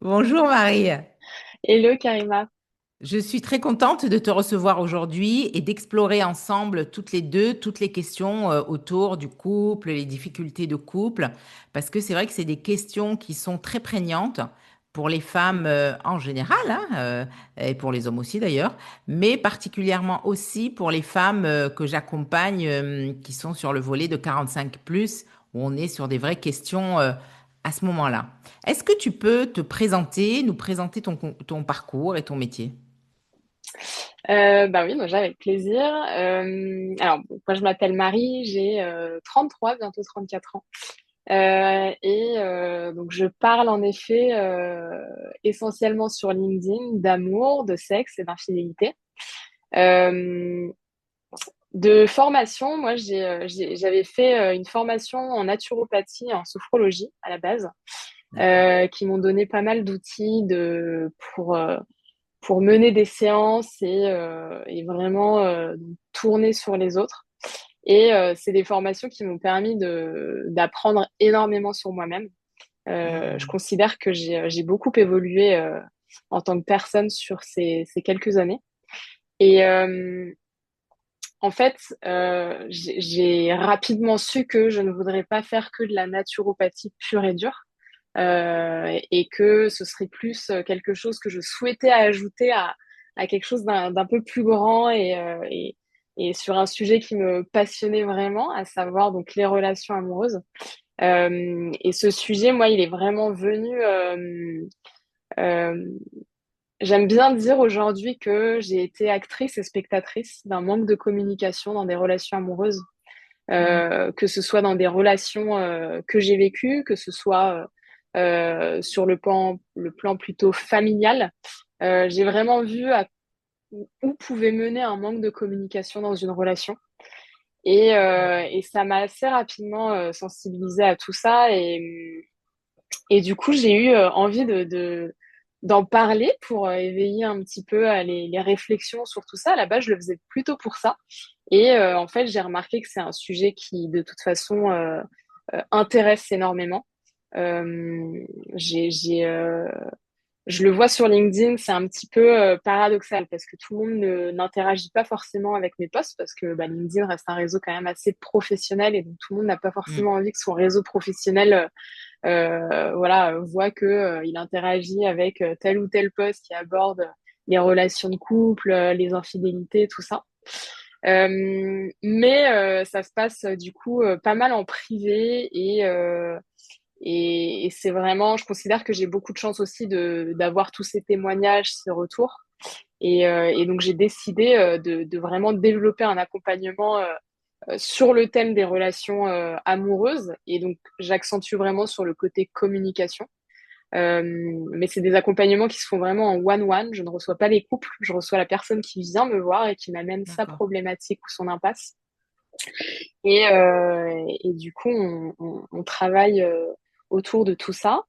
Bonjour Marie. Hello Karima. Je suis très contente de te recevoir aujourd'hui et d'explorer ensemble toutes les deux, toutes les questions autour du couple, les difficultés de couple, parce que c'est vrai que c'est des questions qui sont très prégnantes pour les femmes en général, hein, et pour les hommes aussi d'ailleurs, mais particulièrement aussi pour les femmes que j'accompagne qui sont sur le volet de 45 plus, où on est sur des vraies questions à ce moment-là. Est-ce que tu peux te présenter, nous présenter ton parcours et ton métier? Bah oui, déjà avec plaisir. Alors, bon, moi je m'appelle Marie, j'ai 33, bientôt 34 ans. Donc je parle en effet essentiellement sur LinkedIn d'amour, de sexe et d'infidélité. Euh, de formation, moi j'avais fait une formation en naturopathie et en sophrologie à la base, D'accord. qui m'ont donné pas mal d'outils pour mener des séances et vraiment tourner sur les autres. C'est des formations qui m'ont permis d'apprendre énormément sur moi-même. Je Hmm. considère que j'ai beaucoup évolué en tant que personne sur ces quelques années. Et en fait, j'ai rapidement su que je ne voudrais pas faire que de la naturopathie pure et dure. Et que ce serait plus quelque chose que je souhaitais ajouter à quelque chose d'un peu plus grand et sur un sujet qui me passionnait vraiment, à savoir donc les relations amoureuses. Et ce sujet, moi, il est vraiment venu. Euh, J'aime bien dire aujourd'hui que j'ai été actrice et spectatrice d'un manque de communication dans des relations amoureuses, Hmm. que ce soit dans des relations que j'ai vécues, que ce soit sur le plan plutôt familial. J'ai vraiment vu où pouvait mener un manque de communication dans une relation. Et ça m'a assez rapidement sensibilisée à tout ça. Et du coup, j'ai eu envie d'en parler pour éveiller un petit peu les réflexions sur tout ça. À la base, je le faisais plutôt pour ça. En fait, j'ai remarqué que c'est un sujet qui, de toute façon, intéresse énormément. Euh, j'ai, je le vois sur LinkedIn, c'est un petit peu paradoxal parce que tout le monde n'interagit pas forcément avec mes posts parce que bah, LinkedIn reste un réseau quand même assez professionnel et donc tout le monde n'a pas Hmm. forcément envie que son réseau professionnel voilà, voit que il interagit avec tel ou tel post qui aborde les relations de couple, les infidélités, tout ça. Mais ça se passe du coup pas mal en privé et c'est vraiment, je considère que j'ai beaucoup de chance aussi d'avoir tous ces témoignages, ces retours. Et donc j'ai décidé de vraiment développer un accompagnement sur le thème des relations amoureuses. Et donc j'accentue vraiment sur le côté communication. Euh, mais c'est des accompagnements qui se font vraiment en one-one. Je ne reçois pas les couples, je reçois la personne qui vient me voir et qui m'amène sa D'accord. problématique ou son impasse. Et du coup, on travaille autour de tout ça.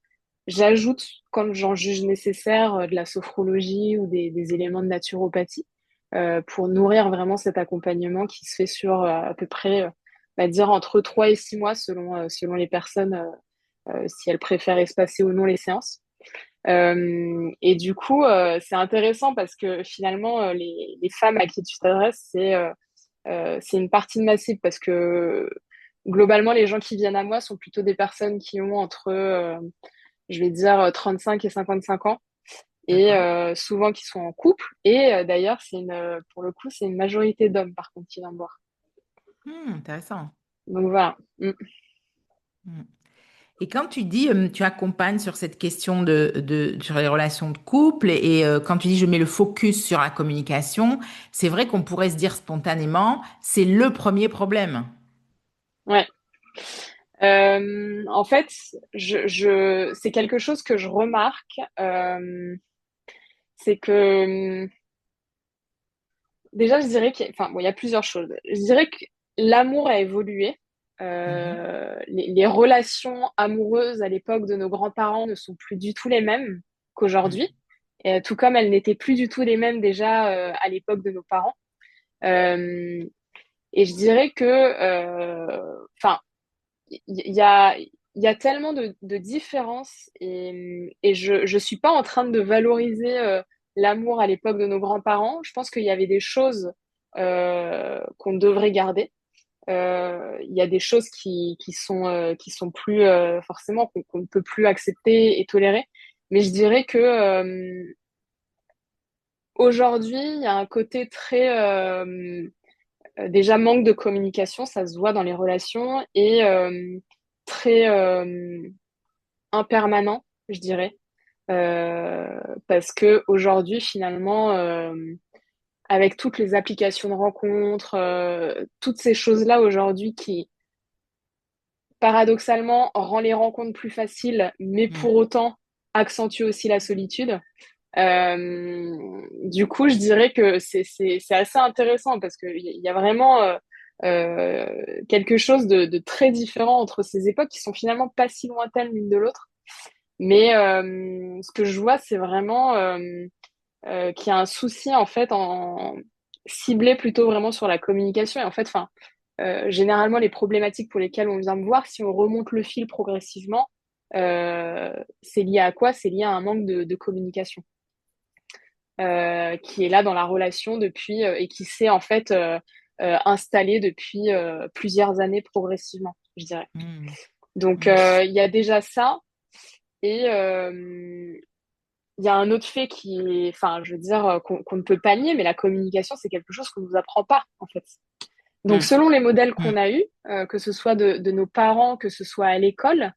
J'ajoute, quand j'en juge nécessaire, de la sophrologie ou des éléments de naturopathie pour nourrir vraiment cet accompagnement qui se fait sur à peu près, on va dire, entre 3 et 6 mois selon les personnes, si elles préfèrent espacer ou non les séances. Et du coup, c'est intéressant parce que finalement, les femmes à qui tu t'adresses, c'est une partie de ma cible parce que globalement, les gens qui viennent à moi sont plutôt des personnes qui ont entre, je vais dire, 35 et 55 ans et D'accord. souvent qui sont en couple. Et d'ailleurs, pour le coup, c'est une majorité d'hommes par contre qui viennent me voir. Intéressant. Donc voilà. Mm. Hmm. Et quand tu dis, tu accompagnes sur cette question sur les relations de couple et quand tu dis je mets le focus sur la communication, c'est vrai qu'on pourrait se dire spontanément, c'est le premier problème. Ouais. En fait, c'est quelque chose que je remarque. C'est que déjà, je dirais enfin, bon, il y a plusieurs choses. Je dirais que l'amour a évolué. Mhm. Les relations amoureuses à l'époque de nos grands-parents ne sont plus du tout les mêmes Hmm. qu'aujourd'hui, tout comme elles n'étaient plus du tout les mêmes déjà à l'époque de nos parents. Euh, et je dirais que, enfin, il y a, il y a tellement de différences et je suis pas en train de valoriser l'amour à l'époque de nos grands-parents. Je pense qu'il y avait des choses qu'on devrait garder. Il y a des choses qui sont plus forcément qu'on ne peut plus accepter et tolérer. Mais je dirais que aujourd'hui, il y a un côté très déjà manque de communication, ça se voit dans les relations et très impermanent, je dirais. Parce que aujourd'hui, finalement, avec toutes les applications de rencontres, toutes ces choses-là aujourd'hui qui, paradoxalement, rend les rencontres plus faciles, mais Mm. pour autant accentue aussi la solitude. Du coup, je dirais que c'est assez intéressant parce qu'il y a vraiment quelque chose de très différent entre ces époques qui sont finalement pas si lointaines l'une de l'autre. Mais ce que je vois, c'est vraiment qu'il y a un souci en fait en ciblé plutôt vraiment sur la communication. Et en fait, enfin, généralement, les problématiques pour lesquelles on vient me voir, si on remonte le fil progressivement, euh, c'est lié à quoi? C'est lié à un manque de communication qui est là dans la relation depuis et qui s'est en fait installé depuis plusieurs années progressivement, je dirais. Mm. Donc, Mm. il y a déjà ça. Et il y a un autre fait qui est, enfin, je veux dire, qu'on ne peut pas nier, mais la communication, c'est quelque chose qu'on ne nous apprend pas, en fait. Donc, Mm. selon les modèles Mm. qu'on a eus, que ce soit de nos parents, que ce soit à l'école,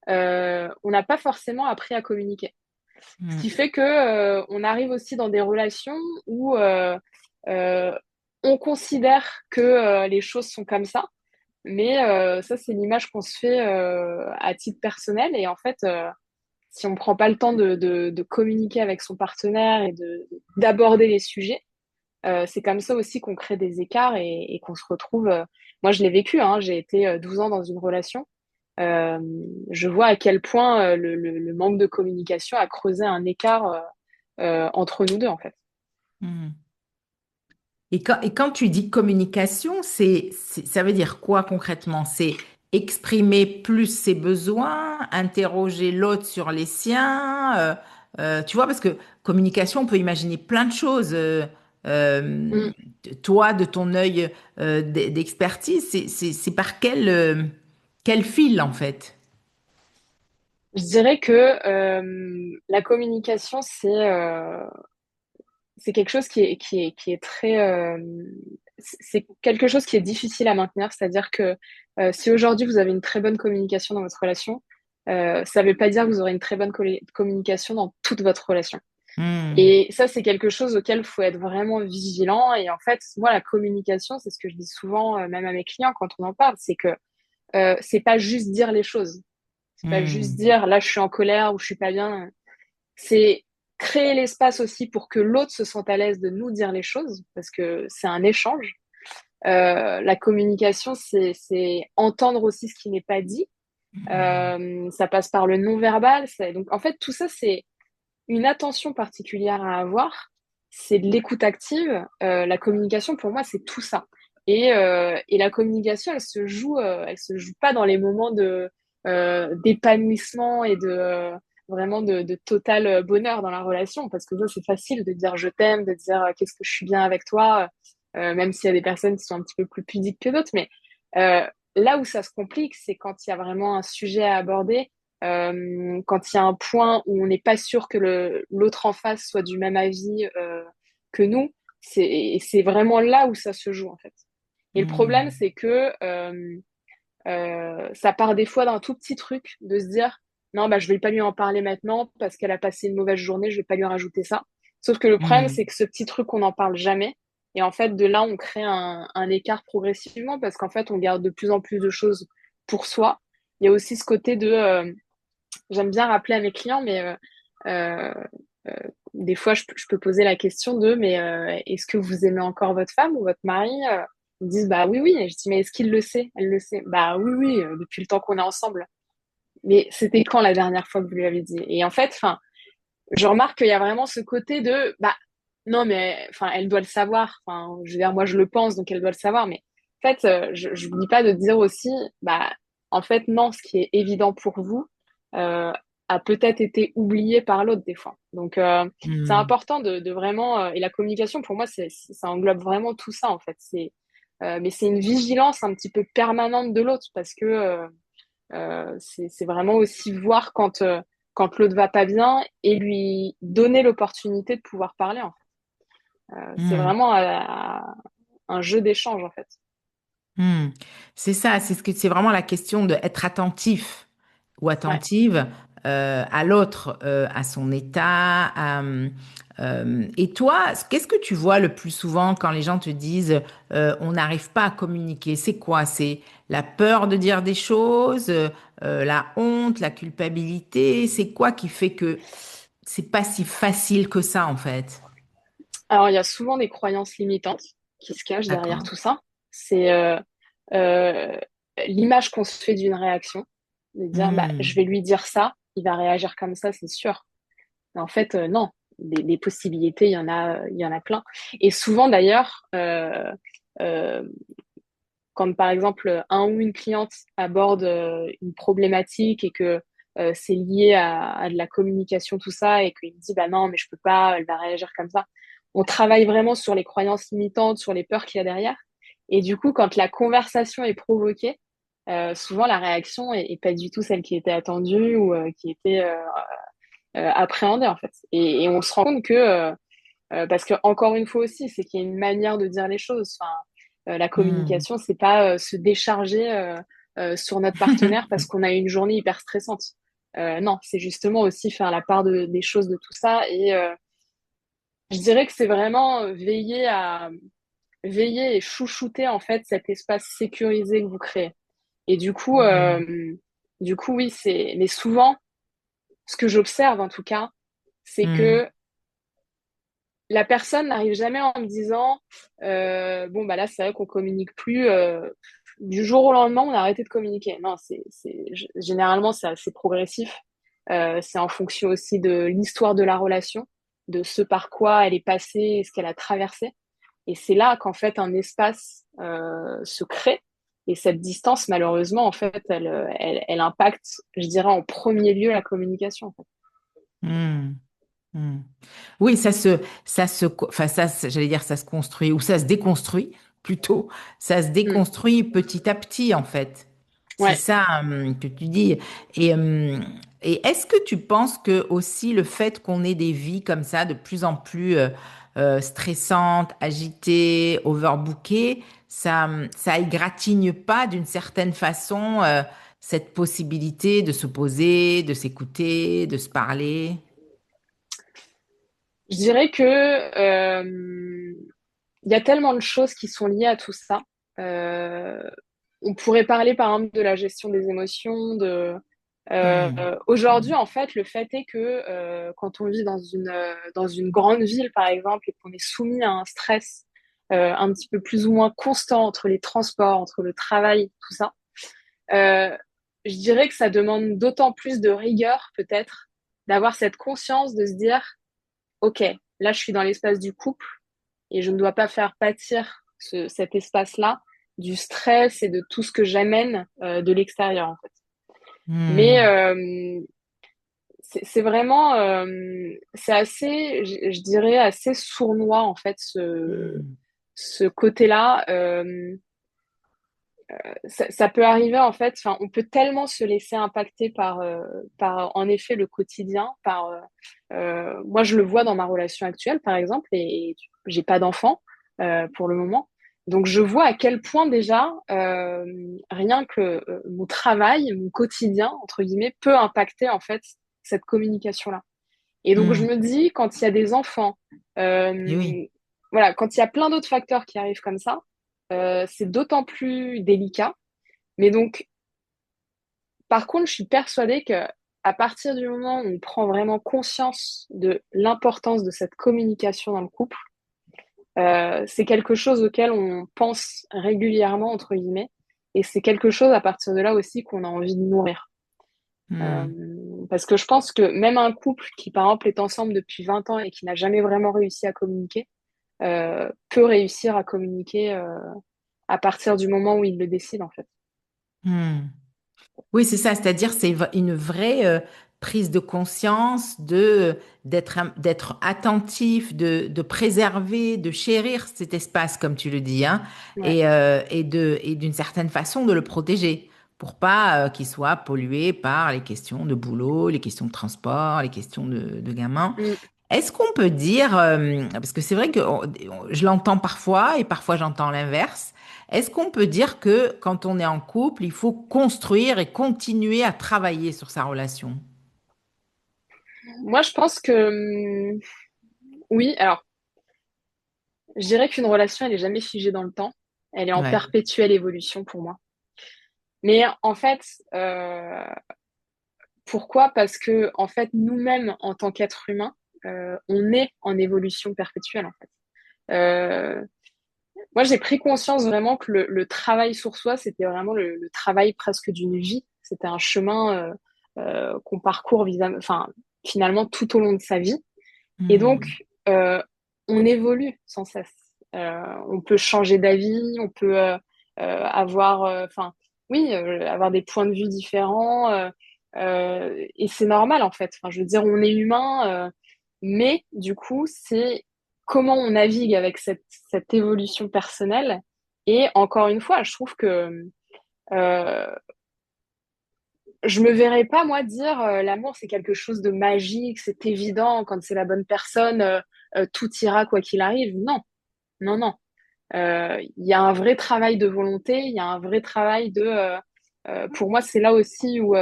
on n'a pas forcément appris à communiquer. Ce Mm. qui fait que on arrive aussi dans des relations où euh, on considère que les choses sont comme ça, mais ça, c'est l'image qu'on se fait à titre personnel. Et en fait, si on ne prend pas le temps de communiquer avec son partenaire et d'aborder les sujets, c'est comme ça aussi qu'on crée des écarts et qu'on se retrouve. Moi, je l'ai vécu, hein, j'ai été 12 ans dans une relation. Euh, je vois à quel point le manque de communication a creusé un écart entre nous deux, en fait. Mm. Et quand tu dis communication, ça veut dire quoi concrètement? C'est exprimer plus ses besoins, interroger l'autre sur les siens. Tu vois, parce que communication, on peut imaginer plein de choses. Mm. Toi, de ton œil d'expertise, c'est par quel fil en fait? Je dirais que la communication, c'est quelque chose qui est très, c'est quelque chose qui est difficile à maintenir. C'est-à-dire que si aujourd'hui vous avez une très bonne communication dans votre relation, ça ne veut pas dire que vous aurez une très bonne communication dans toute votre relation. Hmm. Et ça, c'est quelque chose auquel il faut être vraiment vigilant. Et en fait, moi, la communication, c'est ce que je dis souvent, même à mes clients quand on en parle, c'est que c'est pas juste dire les choses. C'est pas juste Hmm. dire là, je suis en colère ou je suis pas bien. C'est créer l'espace aussi pour que l'autre se sente à l'aise de nous dire les choses, parce que c'est un échange. La communication, c'est entendre aussi ce qui n'est pas dit. Hmm. Ça passe par le non-verbal. Donc, en fait, tout ça, c'est une attention particulière à avoir. C'est de l'écoute active. La communication, pour moi, c'est tout ça. Et la communication, elle se joue pas dans les moments d'épanouissement et vraiment de total bonheur dans la relation, parce que ça, c'est facile de dire je t'aime, de dire qu'est-ce que je suis bien avec toi, même s'il y a des personnes qui sont un petit peu plus pudiques que d'autres. Mais euh, là où ça se complique, c'est quand il y a vraiment un sujet à aborder, quand il y a un point où on n'est pas sûr que l'autre en face soit du même avis que nous, c'est vraiment là où ça se joue en fait. Et le problème, Hmm. c'est que ça part des fois d'un tout petit truc, de se dire non, bah, je vais pas lui en parler maintenant parce qu'elle a passé une mauvaise journée, je vais pas lui rajouter ça. Sauf que le problème, Hmm. c'est que ce petit truc, on n'en parle jamais. Et en fait, de là, on crée un écart progressivement parce qu'en fait, on garde de plus en plus de choses pour soi. Il y a aussi ce côté de, j'aime bien rappeler à mes clients, mais euh, euh, des fois, je peux poser la question de, mais est-ce que vous aimez encore votre femme ou votre mari? Ils me disent, bah oui, oui. Et je dis, mais est-ce qu'il le sait? Elle le sait. Bah oui, oui, depuis le temps qu'on est ensemble. Mais c'était quand la dernière fois que vous lui avez dit? Et en fait, enfin, je remarque qu'il y a vraiment ce côté de, bah non, mais enfin, elle doit le savoir. Enfin, je veux dire, moi, je le pense, donc elle doit le savoir. Mais en fait, je vous dis pas de dire aussi, bah en fait, non, ce qui est évident pour vous euh, a peut-être été oublié par l'autre des fois. Donc, c'est Hmm. important de vraiment, et la communication, pour moi, ça englobe vraiment tout ça, en fait. Mais c'est une vigilance un petit peu permanente de l'autre parce que c'est vraiment aussi voir quand l'autre va pas bien et lui donner l'opportunité de pouvoir parler, en fait. C'est Hmm. vraiment un jeu d'échange, en fait. Hmm. C'est ça, c'est vraiment la question d'être attentif ou Ouais. attentive à l'autre, à son état. Et toi, qu'est-ce que tu vois le plus souvent quand les gens te disent on n'arrive pas à communiquer? C'est quoi? C'est la peur de dire des choses, la honte, la culpabilité? C'est quoi qui fait que c'est pas si facile que ça en fait? Alors, il y a souvent des croyances limitantes qui se cachent derrière D'accord. tout ça. C'est euh, l'image qu'on se fait d'une réaction, de dire, bah, je Hmm. vais lui dire ça, il va réagir comme ça, c'est sûr. Mais en fait, non. Des possibilités, il y en a plein. Et souvent, d'ailleurs, euh, quand par exemple un ou une cliente aborde une problématique et que c'est lié à de la communication, tout ça, et qu'il me dit, bah non, mais je peux pas, elle va réagir comme ça. On travaille vraiment sur les croyances limitantes, sur les peurs qu'il y a derrière. Et du coup, quand la conversation est provoquée, souvent la réaction est pas du tout celle qui était attendue ou qui était appréhendée en fait. Et on se rend compte que parce que encore une fois aussi, c'est qu'il y a une manière de dire les choses. Enfin, la Hmm. communication, c'est pas se décharger sur notre partenaire parce qu'on a eu une journée hyper stressante. Non, c'est justement aussi faire la part des choses de tout ça. Et je dirais que c'est vraiment veiller et chouchouter en fait cet espace sécurisé que vous créez. Et Hmm. du coup, oui, c'est. Mais souvent, ce que j'observe en tout cas, c'est Hmm. que la personne n'arrive jamais en me disant bon bah là c'est vrai qu'on communique plus du jour au lendemain on a arrêté de communiquer. Non, généralement c'est assez progressif. C'est en fonction aussi de l'histoire de la relation, de ce par quoi elle est passée et ce qu'elle a traversé. Et c'est là qu'en fait un espace se crée. Et cette distance, malheureusement, en fait, elle impacte, je dirais, en premier lieu la communication. En fait. Hmm. Hmm. Oui, enfin j'allais dire ça se construit ou ça se déconstruit plutôt. Ça se Mm. déconstruit petit à petit en fait. C'est Ouais. ça que tu dis. Et, est-ce que tu penses que aussi le fait qu'on ait des vies comme ça de plus en plus stressantes, agitées, overbookées, ça égratigne pas d'une certaine façon cette possibilité de se poser, de s'écouter, de se parler? Je dirais que il y a tellement de choses qui sont liées à tout ça. Euh, on pourrait parler par exemple de la gestion des émotions. Hmm. Aujourd'hui, en fait, le fait est que quand on vit dans une grande ville, par exemple, et qu'on est soumis à un stress un petit peu plus ou moins constant entre les transports, entre le travail, tout ça, euh, je dirais que ça demande d'autant plus de rigueur, peut-être, d'avoir cette conscience de se dire, OK, là, je suis dans l'espace du couple et je ne dois pas faire pâtir cet espace-là du stress et de tout ce que j'amène de l'extérieur, en fait. Mais Hmm. c'est vraiment, c'est assez, je dirais, assez sournois, en fait, Hmm. ce côté-là. Ça peut arriver, en fait, enfin, on peut tellement se laisser impacter par en effet, le quotidien. Moi, je le vois dans ma relation actuelle, par exemple, et j'ai pas d'enfant pour le moment. Donc, je vois à quel point déjà, rien que mon travail, mon quotidien, entre guillemets, peut impacter, en fait, cette communication-là. Et donc, je Hmm. me dis, quand il y a des enfants, Eh oui. euh, voilà, quand il y a plein d'autres facteurs qui arrivent comme ça, c'est d'autant plus délicat. Mais donc, par contre, je suis persuadée que à partir du moment où on prend vraiment conscience de l'importance de cette communication dans le couple, c'est quelque chose auquel on pense régulièrement, entre guillemets, et c'est quelque chose à partir de là aussi qu'on a envie de nourrir. Hmm. Parce que je pense que même un couple qui, par exemple, est ensemble depuis 20 ans et qui n'a jamais vraiment réussi à communiquer, peut réussir à communiquer à partir du moment où il le décide, en fait. Hmm. Oui, c'est ça, c'est-à-dire une vraie prise de conscience de d'être attentif, de préserver, de chérir cet espace, comme tu le dis, hein, Ouais. et d'une certaine façon de le protéger pour pas qu'il soit pollué par les questions de boulot, les questions de transport, les questions de gamins. Mm. Est-ce qu'on peut dire, parce que c'est vrai que je l'entends parfois et parfois j'entends l'inverse, est-ce qu'on peut dire que quand on est en couple, il faut construire et continuer à travailler sur sa relation? Moi, je pense que oui. Alors, je dirais qu'une relation, elle est jamais figée dans le temps. Elle est en Ouais. perpétuelle évolution pour moi. Mais en fait, euh, pourquoi? Parce que en fait, nous-mêmes, en tant qu'êtres humains, on est en évolution perpétuelle, en fait. Euh, Moi, j'ai pris conscience vraiment que le travail sur soi, c'était vraiment le travail presque d'une vie. C'était un chemin qu'on parcourt enfin, finalement tout au long de sa vie. Et donc, Hmm. euh, on évolue sans cesse. On peut changer d'avis, on peut avoir, enfin, oui, avoir des points de vue différents. Et c'est normal, en fait. Enfin, je veux dire, on est humain, mais du coup, c'est comment on navigue avec cette évolution personnelle. Et encore une fois, je trouve que euh, je me verrais pas, moi, dire l'amour, c'est quelque chose de magique, c'est évident, quand c'est la bonne personne, tout ira quoi qu'il arrive. Non, non, non. Il y a un vrai travail de volonté, il y a un vrai travail pour moi, c'est là aussi où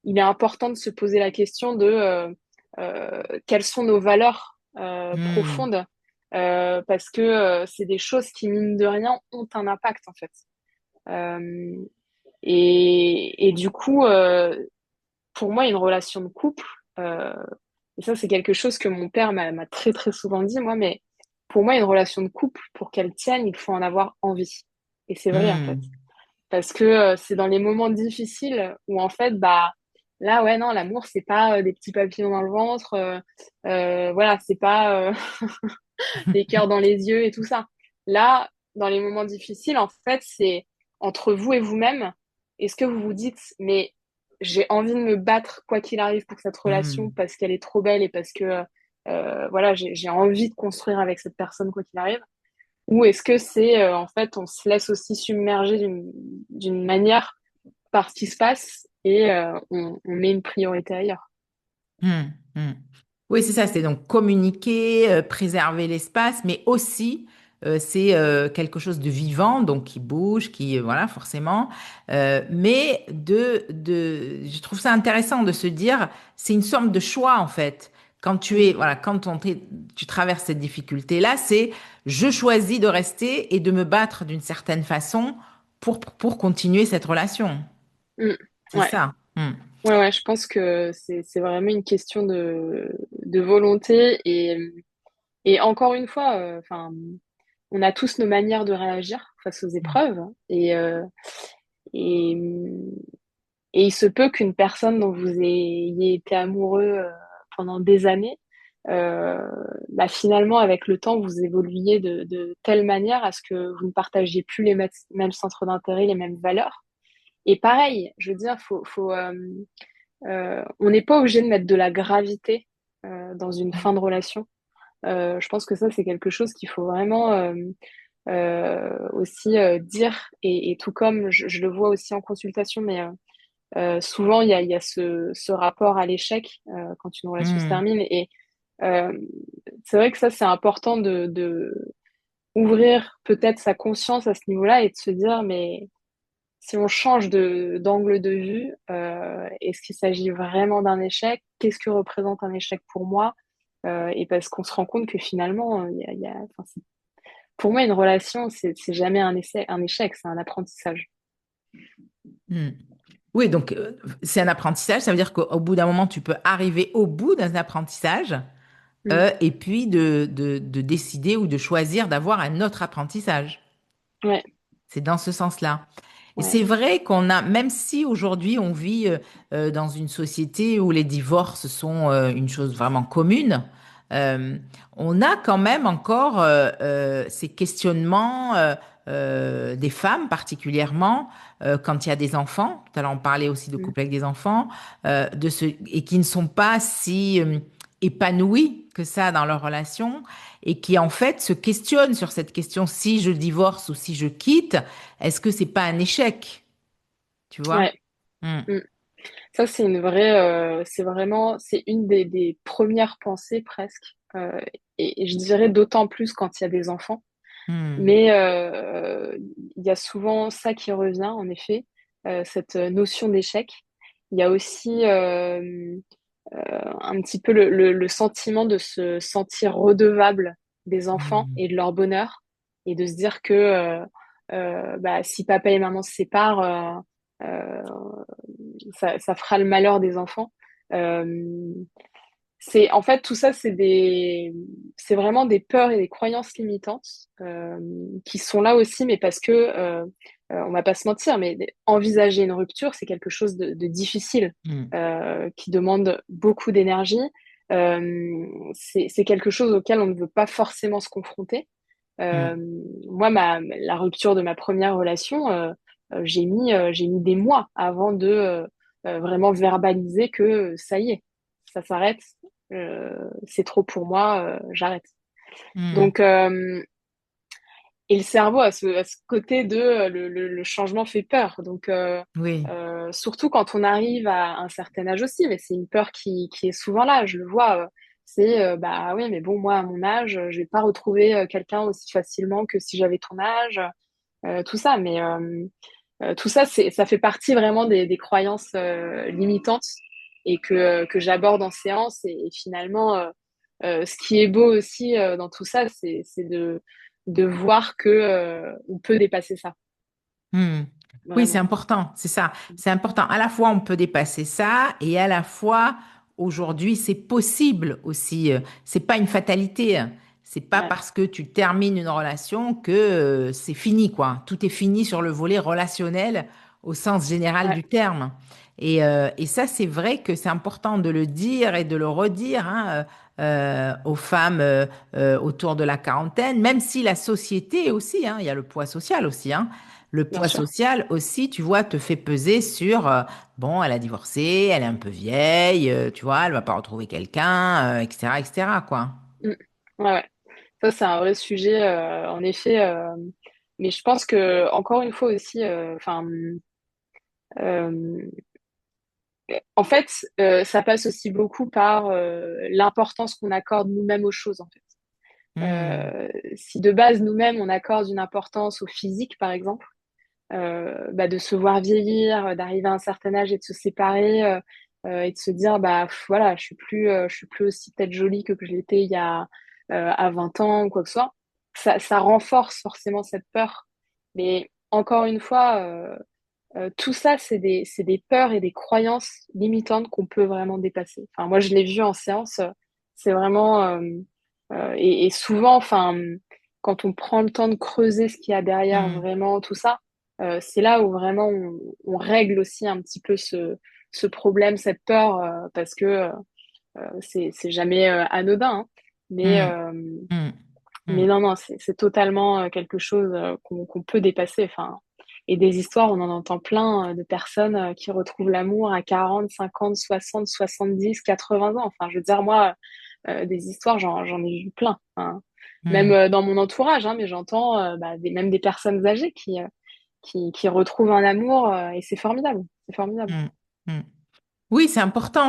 il est important de se poser la question de quelles sont nos valeurs Hmm. profondes, parce que c'est des choses qui, mine de rien, ont un impact, en fait. Euh, et du coup, pour moi, une relation de couple, euh, et ça, c'est quelque chose que mon père m'a très, très souvent dit, moi, mais pour moi, une relation de couple, pour qu'elle tienne, il faut en avoir envie. Et c'est vrai, en fait. Hmm. Parce que c'est dans les moments difficiles où, en fait, bah, là, ouais, non, l'amour, c'est pas des petits papillons dans le ventre, voilà, c'est pas des cœurs dans les yeux et tout ça. Là, dans les moments difficiles, en fait, c'est entre vous et vous-même. Est-ce que vous vous dites, mais j'ai envie de me battre quoi qu'il arrive pour cette relation Hmm. parce qu'elle est trop belle et parce que voilà, j'ai envie de construire avec cette personne quoi qu'il arrive? Ou est-ce que c'est en fait on se laisse aussi submerger d'une manière par ce qui se passe et on met une priorité ailleurs? Hmm. Hmm. Oui, c'est ça, c'est donc communiquer, préserver l'espace, mais aussi c'est quelque chose de vivant, donc qui bouge, voilà, forcément. Mais je trouve ça intéressant de se dire, c'est une sorte de choix en fait. Quand tu Mm, es, voilà, tu traverses cette difficulté-là, c'est je choisis de rester et de me battre d'une certaine façon pour continuer cette relation. mm. C'est Ouais. ça. Hmm. Ouais, ouais, je pense que c'est vraiment une question de volonté et encore une fois, enfin, on a tous nos manières de réagir face aux épreuves et, et il se peut qu'une personne dont vous ayez été amoureux pendant des années, euh, bah, finalement, avec le temps, vous évoluiez de telle manière à ce que vous ne partagiez plus les mêmes centres d'intérêt, les mêmes valeurs. Et pareil, je veux dire, on n'est pas obligé de mettre de la gravité dans une fin de relation. Je pense que ça, c'est quelque chose qu'il faut vraiment aussi dire. Et tout comme je le vois aussi en consultation, mais souvent, il y a ce rapport à l'échec quand une relation se Hmm. termine. Et euh, c'est vrai que ça, c'est important de ouvrir peut-être sa conscience à ce niveau-là et de se dire, mais si on change d'angle de vue, est-ce qu'il s'agit vraiment d'un échec? Qu'est-ce que représente un échec pour moi? Et parce qu'on se rend compte que finalement, enfin, pour moi, une relation, c'est jamais un échec, c'est un apprentissage. Hmm. Oui, donc c'est un apprentissage, ça veut dire qu'au bout d'un moment, tu peux arriver au bout d'un apprentissage Mm. et puis de décider ou de choisir d'avoir un autre apprentissage. Ouais, C'est dans ce sens-là. Et ouais. c'est vrai qu'on a, même si aujourd'hui on vit dans une société où les divorces sont une chose vraiment commune, euh, on a quand même encore ces questionnements des femmes particulièrement, quand il y a des enfants, tout à l'heure on parlait aussi de Mm. couples avec des enfants, et qui ne sont pas si épanouis que ça dans leur relation, et qui en fait se questionnent sur cette question, si je divorce ou si je quitte, est-ce que c'est pas un échec, tu vois? Ouais. Hmm. Mm. Ça, c'est une vraie, c'est vraiment, c'est une des premières pensées presque. Et je dirais d'autant plus quand il y a des enfants. Hmm. Mais il y a souvent ça qui revient, en effet, cette notion d'échec. Il y a aussi un petit peu le sentiment de se sentir redevable des enfants Hmm. et de leur bonheur, et de se dire que bah, si papa et maman se séparent, ça fera le malheur des enfants. Euh, c'est en fait tout ça, c'est vraiment des peurs et des croyances limitantes qui sont là aussi, mais parce que on va pas se mentir, mais envisager une rupture, c'est quelque chose de difficile, Hmm. qui demande beaucoup d'énergie. C'est quelque chose auquel on ne veut pas forcément se confronter. Euh, Hmm. Moi, la rupture de ma première relation, j'ai mis des mois avant de vraiment verbaliser que ça y est, ça s'arrête, c'est trop pour moi, j'arrête. Hmm. Donc, et le cerveau à ce côté de le changement fait peur. Donc, Oui. surtout quand on arrive à un certain âge aussi, mais c'est une peur qui est souvent là, je le vois. C'est bah oui, mais bon, moi à mon âge, je vais pas retrouver quelqu'un aussi facilement que si j'avais ton âge, tout ça. Mais tout ça, ça fait partie vraiment des croyances limitantes et que j'aborde en séance. Et finalement, ce qui est beau aussi dans tout ça, c'est de voir que on peut dépasser ça, Hmm. Oui, c'est vraiment. important, c'est ça. C'est important. À la fois, on peut dépasser ça et à la fois, aujourd'hui, c'est possible aussi. C'est pas une fatalité, hein. C'est pas Ouais, parce que tu termines une relation que c'est fini, quoi. Tout est fini sur le volet relationnel au sens général ouais, du terme. Et ça, c'est vrai que c'est important de le dire et de le redire, hein, aux femmes autour de la quarantaine, même si la société aussi, hein, il y a le poids social aussi, hein. Le bien poids sûr. social aussi, tu vois, te fait peser sur, bon, elle a divorcé, elle est un peu vieille, tu vois, elle va pas retrouver quelqu'un, etc., etc., quoi. Mm. Ouais, ouais. Ça, c'est un vrai sujet, en effet. Mais je pense que, encore une fois aussi, enfin, euh, en fait, ça passe aussi beaucoup par l'importance qu'on accorde nous-mêmes aux choses, en fait. Hmm. Si de base, nous-mêmes, on accorde une importance au physique, par exemple, bah, de se voir vieillir, d'arriver à un certain âge et de se séparer, et de se dire, bah, voilà, je suis plus aussi peut-être jolie que je l'étais il y a à 20 ans ou quoi que ce soit. Ça renforce forcément cette peur. Mais encore une fois, tout ça, c'est des peurs et des croyances limitantes qu'on peut vraiment dépasser. Enfin, moi, je l'ai vu en séance, c'est vraiment, et souvent, enfin, quand on prend le temps de creuser ce qu'il y a derrière Hmm. vraiment tout ça, c'est là où vraiment on règle aussi un petit peu ce problème, cette peur, parce que c'est jamais anodin, hein. Mais, Hmm. Hmm. Hmm. mais non, non, c'est totalement quelque chose qu'on peut dépasser. Enfin, et des histoires, on en entend plein de personnes qui retrouvent l'amour à 40, 50, 60, 70, 80 ans. Enfin, je veux dire, moi, des histoires, j'en ai vu plein, hein. Même Hmm. dans mon entourage, hein, mais j'entends bah, même des personnes âgées qui retrouvent un amour et c'est formidable. C'est formidable. Hmm. Hmm. Oui, c'est important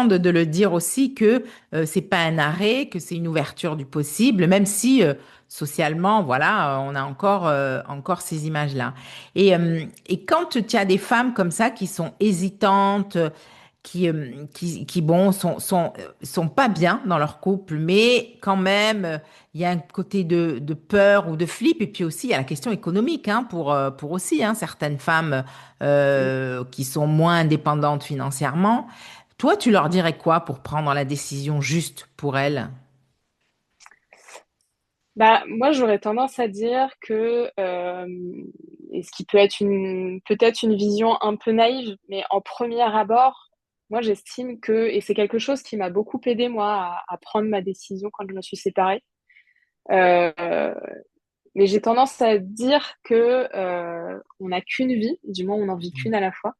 de le dire aussi que c'est pas un arrêt, que c'est une ouverture du possible, même si socialement, voilà, on a encore ces images-là. Et quand tu as des femmes comme ça qui sont hésitantes, qui bon, sont pas bien dans leur couple, mais quand même, il y a un côté de peur ou de flip, et puis aussi, il y a la question économique, hein, pour aussi, hein, certaines femmes Mm. qui sont moins indépendantes financièrement. Toi, tu leur dirais quoi pour prendre la décision juste pour elles? Bah, moi, j'aurais tendance à dire que, et ce qui peut être peut-être une vision un peu naïve, mais en premier abord, moi, j'estime que, et c'est quelque chose qui m'a beaucoup aidé, moi, à prendre ma décision quand je me suis séparée, euh, mais j'ai tendance à dire que on n'a qu'une vie, du moins on n'en vit qu'une à la fois.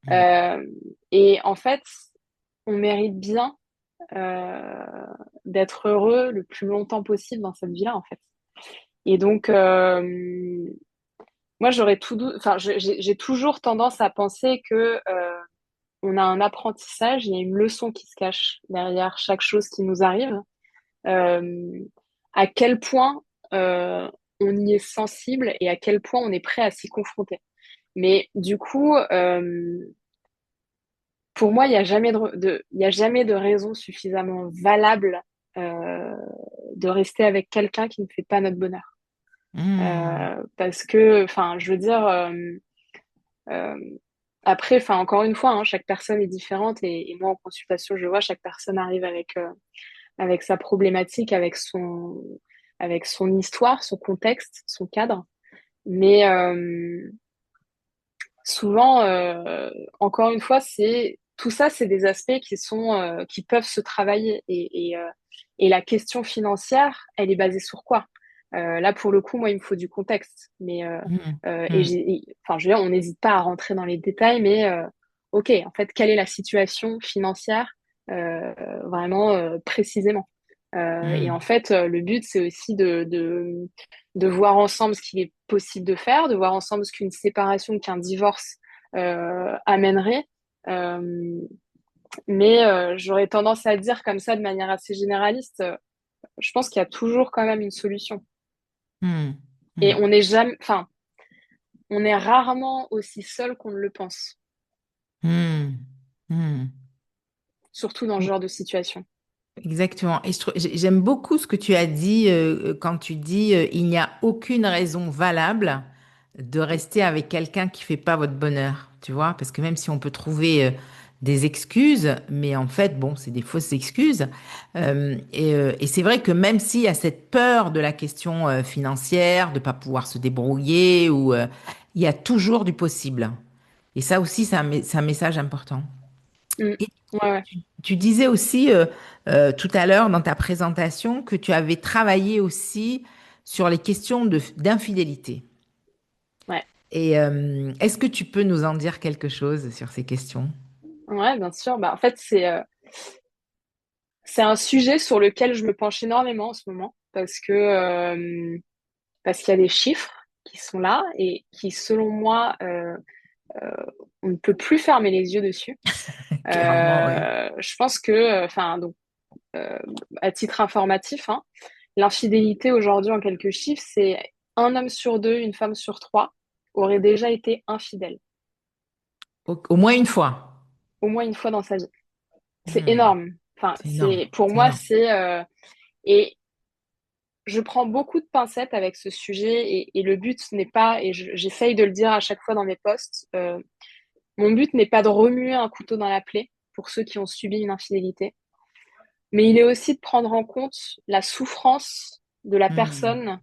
Mm. Euh, et en fait, on mérite bien euh, d'être heureux le plus longtemps possible dans cette vie-là, en fait. Et donc, moi, enfin, j'ai toujours tendance à penser que on a un apprentissage, il y a une leçon qui se cache derrière chaque chose qui nous arrive. Euh, à quel point on y est sensible et à quel point on est prêt à s'y confronter. Mais du coup, pour moi, il y a jamais de raison suffisamment valable euh, de rester avec quelqu'un qui ne fait pas notre bonheur. Mm. Parce que, enfin, je veux dire, euh, après, enfin, encore une fois, hein, chaque personne est différente et moi, en consultation, je vois, chaque personne arrive avec sa problématique, avec son histoire, son contexte, son cadre. Mais souvent, encore une fois, tout ça, c'est des aspects qui peuvent se travailler. Et la question financière, elle est basée sur quoi? Là, pour le coup, moi, il me faut du contexte. Mais Mm. Mm. enfin, je veux dire, on n'hésite pas à rentrer dans les détails, mais ok, en fait, quelle est la situation financière euh, vraiment précisément? Et en Mm. fait, le but, c'est aussi de voir ensemble ce qu'il est possible de faire, de voir ensemble ce qu'une séparation, qu'un divorce amènerait. Euh, mais j'aurais tendance à dire comme ça de manière assez généraliste, je pense qu'il y a toujours quand même une solution. Mm. Et Mm. on n'est jamais, enfin, on est rarement aussi seul qu'on ne le pense, Mm. Mm. surtout dans ce genre de situation. Exactement. Et j'aime beaucoup ce que tu as dit quand tu dis il n'y a aucune raison valable de rester avec quelqu'un qui fait pas votre bonheur, tu vois, parce que même si on peut trouver des excuses, mais en fait, bon, c'est des fausses excuses. Et c'est vrai que même s'il y a cette peur de la question financière, de pas pouvoir se débrouiller, ou il y a toujours du possible. Et ça aussi, c'est un message important. Mm. Et Ouais, ouais, tu disais aussi tout à l'heure dans ta présentation que tu avais travaillé aussi sur les questions d'infidélité. ouais. Et est-ce que tu peux nous en dire quelque chose sur ces questions? Ouais, bien sûr. Bah, en fait, c'est un sujet sur lequel je me penche énormément en ce moment parce qu'il y a des chiffres qui sont là et qui, selon moi, euh, on ne peut plus fermer les yeux dessus. Clairement, oui. Je pense que, enfin, donc, euh, à titre informatif, hein, l'infidélité aujourd'hui en quelques chiffres, c'est un homme sur deux, une femme sur trois aurait déjà été infidèle, Au moins une fois. au moins une fois dans sa vie. C'est Hmm, énorme. Enfin, c'est énorme. pour C'est moi, énorme. et je prends beaucoup de pincettes avec ce sujet et le but n'est pas, et j'essaye de le dire à chaque fois dans mes posts, mon but n'est pas de remuer un couteau dans la plaie pour ceux qui ont subi une infidélité, mais il est aussi de prendre en compte la souffrance de la Hmm, personne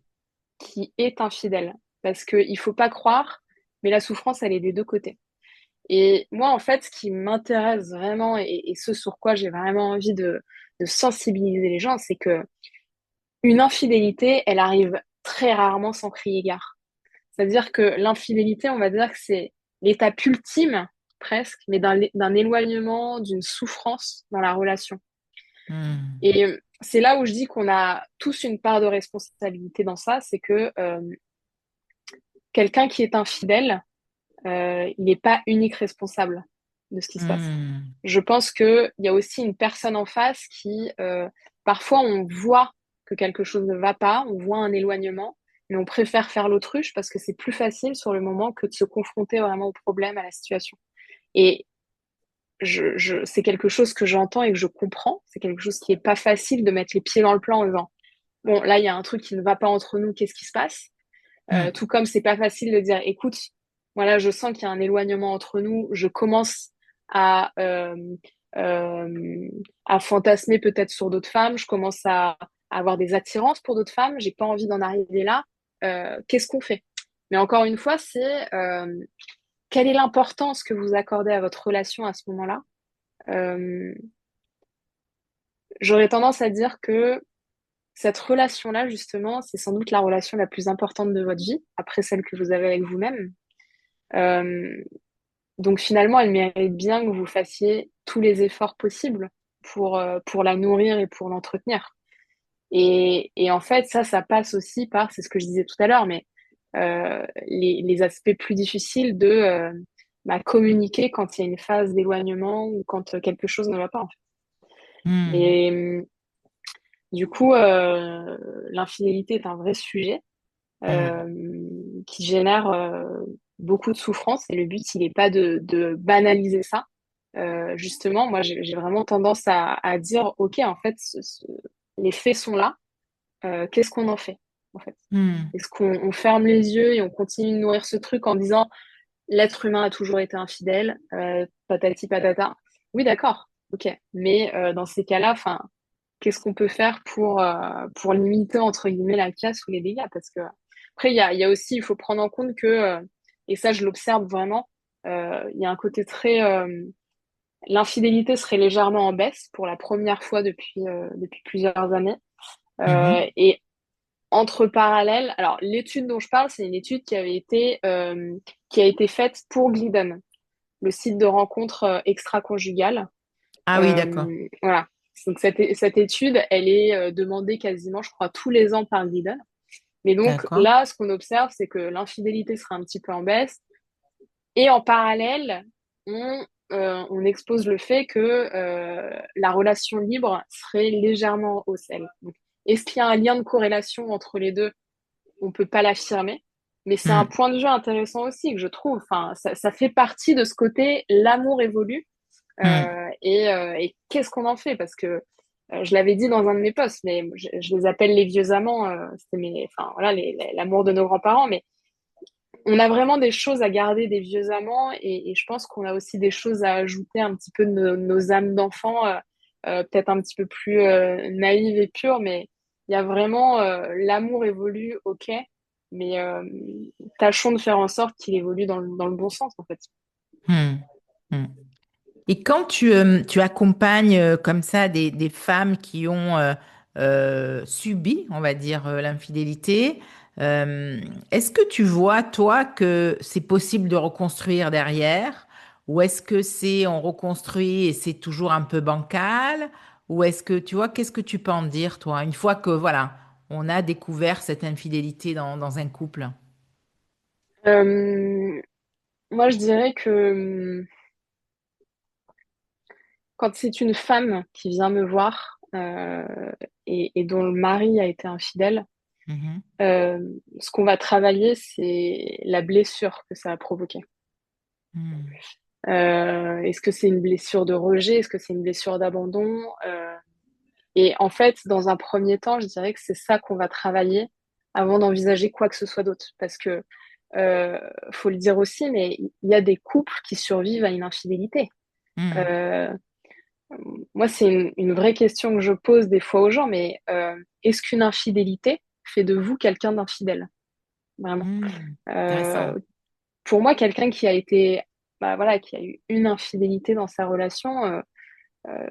qui est infidèle. Parce qu'il ne faut pas croire, mais la souffrance, elle est des deux côtés. Et moi, en fait, ce qui m'intéresse vraiment et ce sur quoi j'ai vraiment envie de sensibiliser les gens, c'est que une infidélité, elle arrive très rarement sans crier gare. C'est-à-dire que l'infidélité, on va dire que c'est l'étape ultime, presque, mais d'un éloignement, d'une souffrance dans la relation. hmm, Et c'est là où je dis qu'on a tous une part de responsabilité dans ça, c'est que quelqu'un qui est infidèle, il n'est pas unique responsable de ce qui se passe. hmm, Je pense qu'il y a aussi une personne en face qui, parfois, on voit que quelque chose ne va pas, on voit un éloignement, mais on préfère faire l'autruche parce que c'est plus facile sur le moment que de se confronter vraiment au problème, à la situation. Et c'est quelque chose que j'entends et que je comprends. C'est quelque chose qui est pas facile de mettre les pieds dans le plat en disant, bon, là, il y a un truc qui ne va pas entre nous, qu'est-ce qui se passe? hmm, Tout comme c'est pas facile de dire, écoute, voilà, je sens qu'il y a un éloignement entre nous, je commence à, euh, euh, à fantasmer peut-être sur d'autres femmes, je commence à avoir des attirances pour d'autres femmes, j'ai pas envie d'en arriver là. Qu'est-ce qu'on fait? Mais encore une fois, c'est quelle est l'importance que vous accordez à votre relation à ce moment-là? Euh, J'aurais tendance à dire que cette relation-là, justement, c'est sans doute la relation la plus importante de votre vie, après celle que vous avez avec vous-même. Euh, donc finalement, elle mérite bien que vous fassiez tous les efforts possibles pour la nourrir et pour l'entretenir. Et en fait, ça passe aussi par, c'est ce que je disais tout à l'heure, mais les aspects plus difficiles de communiquer quand il y a une phase d'éloignement ou quand quelque chose ne va pas, en fait. Hmm. Mais du coup, l'infidélité est un vrai sujet Hmm. qui génère beaucoup de souffrance. Et le but, il n'est pas de banaliser ça. Justement, moi, j'ai vraiment tendance à dire, OK, en fait, les faits sont là. Qu'est-ce qu'on en fait, en fait? Hmm. Est-ce qu'on ferme les yeux et on continue de nourrir ce truc en disant l'être humain a toujours été infidèle, patati patata? Oui, d'accord, ok. Mais dans ces cas-là, enfin, qu'est-ce qu'on peut faire pour limiter entre guillemets la casse ou les dégâts? Parce que après, il y a aussi, il faut prendre en compte que, et ça, je l'observe vraiment, il y a un côté très l'infidélité serait légèrement en baisse pour la première fois depuis plusieurs années. Mhm. Et entre parallèles, alors l'étude dont je parle, c'est une étude qui a été faite pour Glidden, le site de rencontre extra-conjugales. Ah oui, d'accord. Voilà. Donc cette étude, elle est demandée quasiment, je crois, tous les ans par Glidden. Mais donc D'accord. là, ce qu'on observe, c'est que l'infidélité sera un petit peu en baisse. Et en parallèle, on expose le fait que la relation libre serait légèrement en hausse, elle. Donc, est-ce qu'il y a un lien de corrélation entre les deux? On peut pas l'affirmer, mais c'est un Hmm. point de vue intéressant aussi que je trouve. Enfin, ça fait partie de ce côté l'amour évolue Hmm. et qu'est-ce qu'on en fait? Parce que je l'avais dit dans un de mes posts, mais je les appelle les vieux amants. C'était enfin voilà, l'amour de nos grands-parents, mais on a vraiment des choses à garder des vieux amants et je pense qu'on a aussi des choses à ajouter un petit peu de nos âmes d'enfants, peut-être un petit peu plus naïves et pures, mais il y a vraiment l'amour évolue, ok, mais tâchons de faire en sorte qu'il évolue dans le bon sens en fait. Hmm. Hmm. Et quand tu accompagnes comme ça des femmes qui ont subi, on va dire, l'infidélité, euh, est-ce que tu vois, toi, que c'est possible de reconstruire derrière? Ou est-ce que c'est on reconstruit et c'est toujours un peu bancal? Ou est-ce que, tu vois, qu'est-ce que tu peux en dire, toi, une fois que, voilà, on a découvert cette infidélité dans un couple? Euh, Moi, je dirais que quand c'est une femme qui vient me voir et dont le mari a été infidèle, Mhm. Euh, ce qu'on va travailler, c'est la blessure que ça a provoqué. Hmm. Est-ce que c'est une blessure de rejet? Est-ce que c'est une blessure d'abandon? Et en fait, dans un premier temps, je dirais que c'est ça qu'on va travailler avant d'envisager quoi que ce soit d'autre. Parce que, euh, faut le dire aussi, mais il y a des couples qui survivent à une infidélité. Hmm. Euh, Moi, c'est une vraie question que je pose des fois aux gens, mais est-ce qu'une infidélité fait de vous quelqu'un d'infidèle? Vraiment. Hmm. Euh, Intéressant. pour moi, quelqu'un qui a été, bah voilà, qui a eu une infidélité dans sa relation,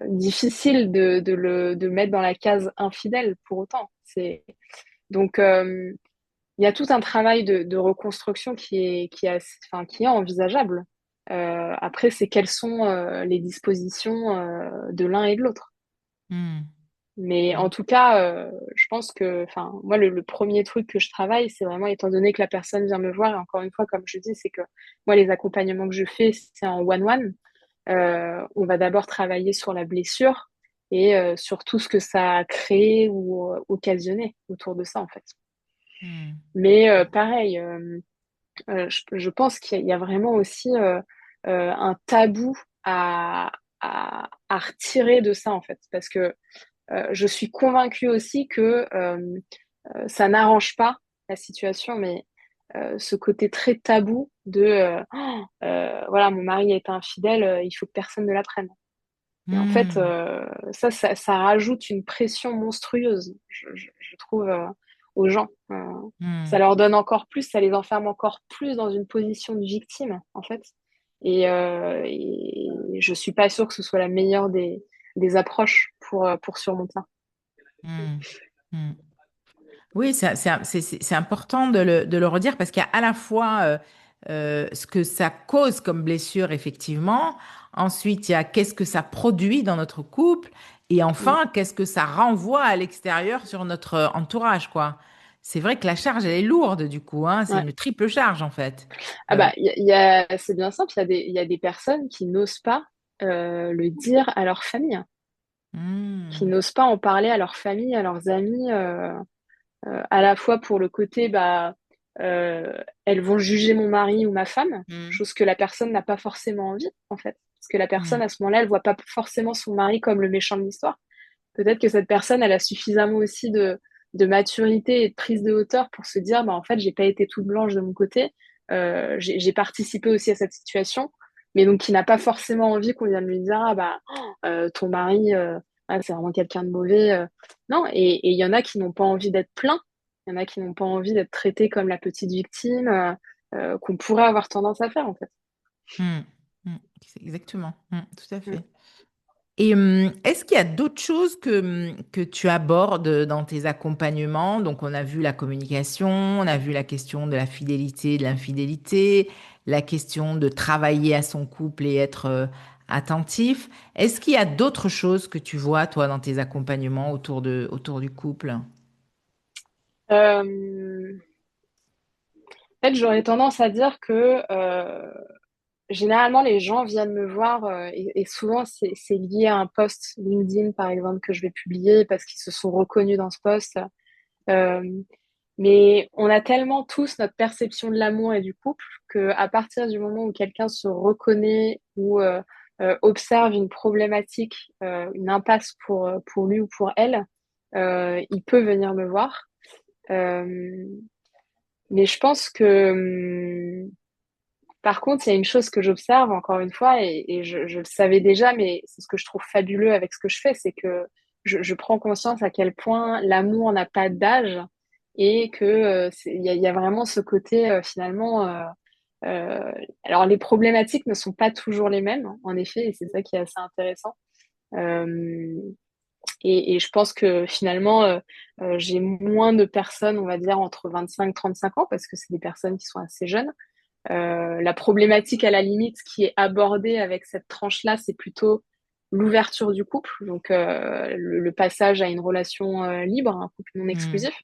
difficile de le mettre dans la case infidèle pour autant. Donc, il y a tout un travail de reconstruction enfin, qui est envisageable. Après, c'est quelles sont les dispositions de l'un et de l'autre. Hmm. Mais en tout cas, je pense que, enfin, moi, le premier truc que je travaille, c'est vraiment, étant donné que la personne vient me voir, et encore une fois, comme je dis, c'est que moi, les accompagnements que je fais, c'est en one-one. On va d'abord travailler sur la blessure et sur tout ce que ça a créé ou occasionné autour de ça, en fait. Hmm. Mais pareil, je pense qu'il y a vraiment aussi un tabou à retirer de ça, en fait, parce que je suis convaincue aussi que ça n'arrange pas la situation, mais ce côté très tabou de voilà, mon mari est infidèle, il faut que personne ne l'apprenne. Et en fait, Hmm. ça rajoute une pression monstrueuse, je trouve, aux gens. Ça Hmm. leur donne encore plus, ça les enferme encore plus dans une position de victime, en fait. Et je suis pas sûre que ce soit la meilleure des approches pour surmonter ça. Hmm. Mm. Oui, c'est important de le redire parce qu'il y a à la fois ce que ça cause comme blessure, effectivement. Ensuite, il y a qu'est-ce que ça produit dans notre couple. Et Mm. enfin, qu'est-ce que ça renvoie à l'extérieur sur notre entourage, quoi. C'est vrai que la charge, elle est lourde, du coup, hein. C'est Ouais. une triple charge, en fait. Ah bah, c'est bien simple, il y a des personnes qui n'osent pas le dire à leur famille, hein, qui Hmm, n'osent pas en parler à leur famille, à leurs amis, à la fois pour le côté, bah, euh, elles vont juger mon mari ou ma femme, hmm, chose que la personne n'a pas forcément envie, en fait. Parce que la personne, hmm, à ce moment-là, elle voit pas forcément son mari comme le méchant de l'histoire. Peut-être que cette personne, elle a suffisamment aussi de maturité et de prise de hauteur pour se dire, bah, en fait, j'ai pas été toute blanche de mon côté. J'ai participé aussi à cette situation, mais donc qui n'a pas forcément envie qu'on vienne lui dire, ah bah, ton mari, ah, c'est vraiment quelqu'un de mauvais. Non, et il y en a qui n'ont pas envie d'être plaints. Il y en a qui n'ont pas envie d'être traités comme la petite victime, qu'on pourrait avoir tendance à faire, en fait. hmm, hmm. C'est exactement. Tout à Mm. fait. Et est-ce qu'il y a d'autres choses que tu abordes dans tes accompagnements? Donc, on a vu la communication, on a vu la question de la fidélité, de l'infidélité, la question de travailler à son couple et être attentif. Est-ce qu'il y a d'autres choses que tu vois, toi, dans tes accompagnements autour du couple? Euh, En fait, j'aurais tendance à dire que généralement, les gens viennent me voir et souvent, c'est lié à un post LinkedIn, par exemple, que je vais publier parce qu'ils se sont reconnus dans ce post. Euh, mais on a tellement tous notre perception de l'amour et du couple que à partir du moment où quelqu'un se reconnaît ou observe une problématique, une impasse pour lui ou pour elle, il peut venir me voir. Euh, mais je pense que par contre, il y a une chose que j'observe encore une fois, et je le savais déjà, mais c'est ce que je trouve fabuleux avec ce que je fais, c'est que je prends conscience à quel point l'amour n'a pas d'âge et que il y a vraiment ce côté finalement. Alors les problématiques ne sont pas toujours les mêmes, hein, en effet, et c'est ça qui est assez intéressant. Euh, et je pense que finalement, j'ai moins de personnes, on va dire, entre 25 et 35 ans, parce que c'est des personnes qui sont assez jeunes. La problématique à la limite qui est abordée avec cette tranche-là, c'est plutôt l'ouverture du couple, donc le passage à une relation libre, un couple non Hmm, exclusif,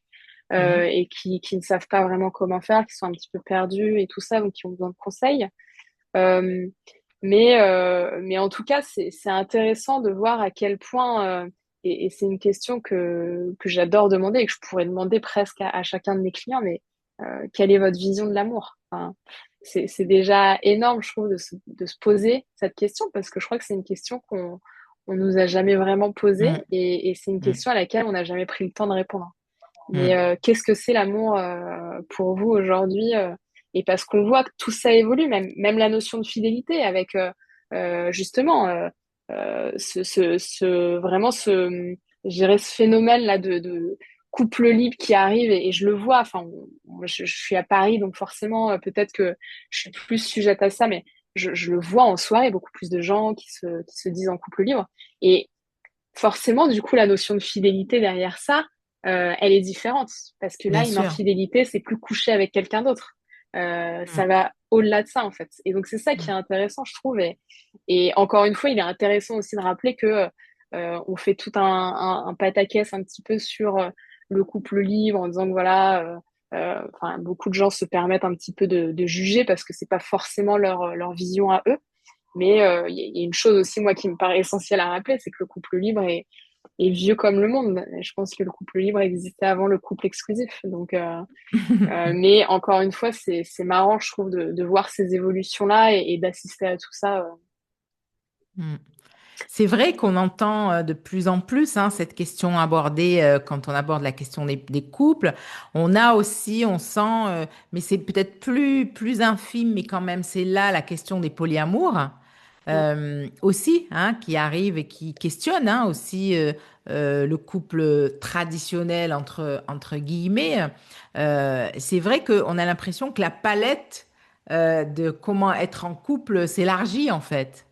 hmm, et qui ne savent pas vraiment comment faire, qui sont un petit peu perdus et tout ça, donc qui ont besoin de conseils. Euh, mais en tout cas, c'est intéressant de voir à quel point, et c'est une question que j'adore demander et que je pourrais demander presque à chacun de mes clients, mais quelle est votre vision de l'amour? Enfin, c'est déjà énorme, je trouve, de se poser cette question parce que je crois que c'est une question on nous a jamais vraiment posée hmm, et c'est une hmm, question à laquelle on n'a jamais pris le temps de répondre. Mais hmm, qu'est-ce que c'est l'amour pour vous aujourd'hui et parce qu'on voit que tout ça évolue, même la notion de fidélité avec justement vraiment je dirais ce phénomène-là de couple libre qui arrive et je le vois. Enfin, je suis à Paris, donc forcément peut-être que je suis plus sujette à ça, mais je le vois en soirée, beaucoup plus de gens qui se disent en couple libre. Et forcément, du coup, la notion de fidélité derrière ça, elle est différente. Parce que là, bien une sûr. infidélité, c'est plus coucher avec quelqu'un d'autre. Ça Hmm, va au-delà de ça, en fait. Et donc, c'est ça qui est hmm, intéressant, je trouve. Et encore une fois, il est intéressant aussi de rappeler que on fait tout un pataquès un petit peu sur le couple libre en disant que voilà, enfin, beaucoup de gens se permettent un petit peu de juger parce que c'est pas forcément leur vision à eux. Mais y a une chose aussi, moi, qui me paraît essentielle à rappeler, c'est que le couple libre est vieux comme le monde. Je pense que le couple libre existait avant le couple exclusif. Donc, mais encore une fois, c'est marrant, je trouve, de voir ces évolutions-là et d'assister à tout ça. hmm. C'est vrai qu'on entend de plus en plus hein, cette question abordée quand on aborde la question des couples. On a aussi, on sent, mais c'est peut-être plus infime, mais quand même, c'est là la question des polyamours Mm, aussi, hein, qui arrive et qui questionne hein, aussi le couple traditionnel entre guillemets. C'est vrai qu'on a l'impression que la palette de comment être en couple s'élargit en fait.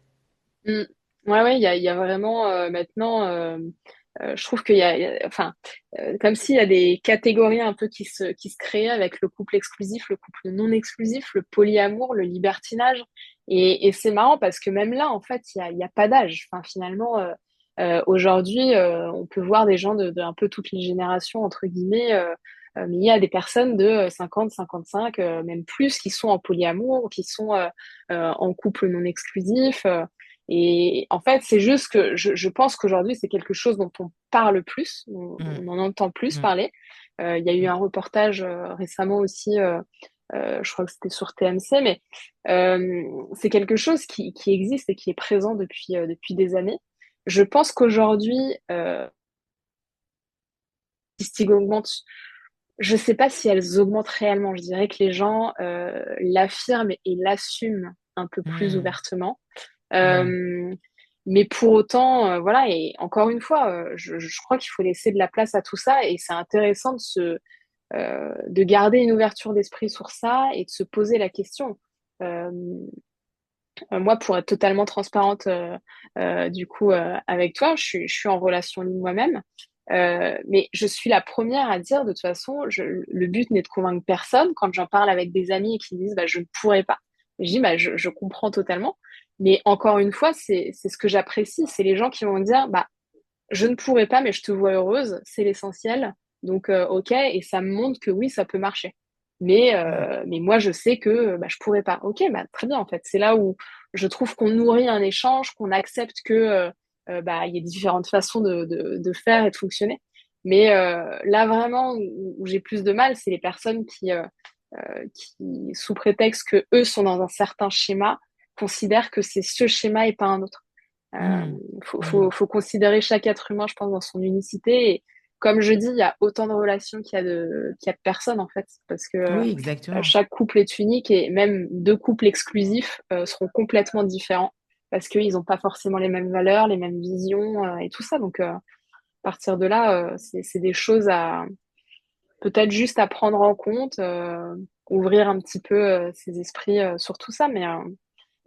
mm. Ouais, ouais, il y a vraiment maintenant. je trouve enfin, comme s'il y a des catégories un peu qui se créent avec le couple exclusif, le couple non exclusif, le polyamour, le libertinage. Et c'est marrant parce que même là, en fait, il y a pas d'âge. Enfin, finalement, aujourd'hui, on peut voir des gens de un peu toutes les générations, entre guillemets, mais il y a des personnes de 50, 55, même plus, qui sont en polyamour, ou qui sont en couple non exclusif. Et en fait, c'est juste que je pense qu'aujourd'hui, c'est quelque chose dont on parle plus, Mm, on en entend plus mm, parler. Il y a eu mm, un reportage récemment aussi, je crois que c'était sur TMC, mais c'est quelque chose qui existe et qui est présent depuis des années. Je pense qu'aujourd'hui, les statistiques augmentent. Je ne sais pas si elles augmentent réellement. Je dirais que les gens l'affirment et l'assument un peu plus mm, ouvertement. mm, Euh, mais pour autant, voilà, et encore une fois, je crois qu'il faut laisser de la place à tout ça et c'est intéressant de garder une ouverture d'esprit sur ça et de se poser la question. Euh, Moi, pour être totalement transparente, du coup, avec toi, je suis en relation libre moi-même. Mais je suis la première à dire, de toute façon, le but n'est de convaincre personne. Quand j'en parle avec des amis et qui me disent, bah, je ne pourrais pas, je dis, bah, je comprends totalement. Mais encore une fois, c'est ce que j'apprécie. C'est les gens qui vont me dire, bah, je ne pourrais pas, mais je te vois heureuse, c'est l'essentiel. Donc, ok, et ça me montre que oui, ça peut marcher. mm, Mais moi, je sais que bah, je pourrais pas. Ok, bah, très bien, en fait. C'est là où je trouve qu'on nourrit un échange, qu'on accepte que bah, il y a différentes façons de faire et de fonctionner. Mais là, vraiment, où j'ai plus de mal, c'est les personnes qui, sous prétexte que eux sont dans un certain schéma, considèrent que c'est ce schéma et pas un autre. Euh, mm, mm. faut considérer chaque être humain, je pense, dans son unicité. Et comme je dis, il y a autant de relations qu'il y a de personnes, en fait, parce que Oui, exactement. chaque couple est unique et même deux couples exclusifs seront complètement différents parce qu'ils n'ont pas forcément les mêmes valeurs, les mêmes visions et tout ça. Donc, à partir de là, c'est des choses à peut-être juste à prendre en compte, ouvrir un petit peu ses esprits sur tout ça. Mais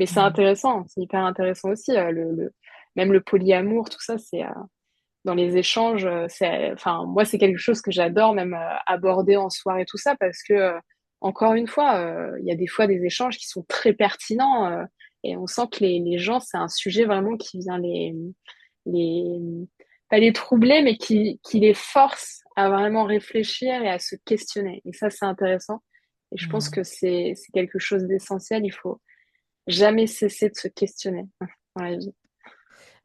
c'est Mm, intéressant, c'est hyper intéressant aussi. Même le polyamour, tout ça, c'est dans les échanges. Enfin, moi, c'est quelque chose que j'adore même aborder en soirée, tout ça, parce que, encore une fois, il y a des fois des échanges qui sont très pertinents et on sent que les gens, c'est un sujet vraiment qui vient les, pas les troubler, mais qui les force à vraiment réfléchir et à se questionner. Et ça, c'est intéressant. Et je pense mm. que c'est quelque chose d'essentiel. Il faut jamais cesser de se questionner dans la vie.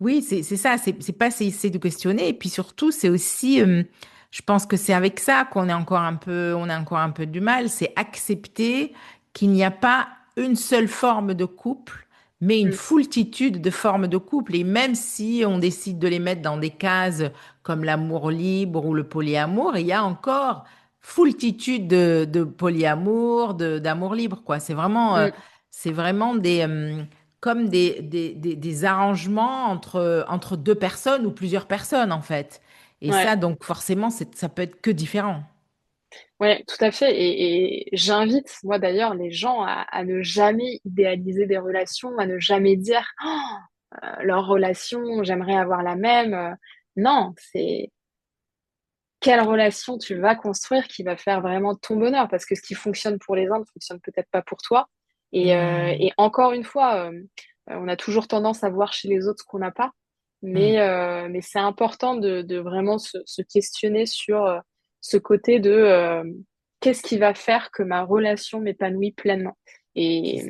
Oui, c'est ça, c'est pas cesser de questionner. Et puis surtout, c'est aussi, je pense que c'est avec ça qu'on est encore un peu, on a encore un peu du mal, c'est accepter qu'il n'y a pas une seule forme de couple, mais une Mm, foultitude de formes de couple. Et même si on décide de les mettre dans des cases comme l'amour libre ou le polyamour, il y a encore foultitude de polyamour, d'amour libre, quoi. mm, C'est vraiment comme des arrangements entre deux personnes ou plusieurs personnes, en fait. Et ouais. ça, donc, forcément, ça peut être que différent. Ouais, tout à fait. Et j'invite, moi d'ailleurs, les gens à ne jamais idéaliser des relations, à ne jamais dire leur relation, j'aimerais avoir la même. Non, c'est quelle relation tu vas construire qui va faire vraiment ton bonheur. Parce que ce qui fonctionne pour les uns ne fonctionne peut-être pas pour toi. Hmm, Et encore une fois, on a toujours tendance à voir chez les autres ce qu'on n'a pas. hmm, Mais c'est important de vraiment se questionner sur ce côté de qu'est-ce qui va faire que ma relation m'épanouit pleinement. c'est Et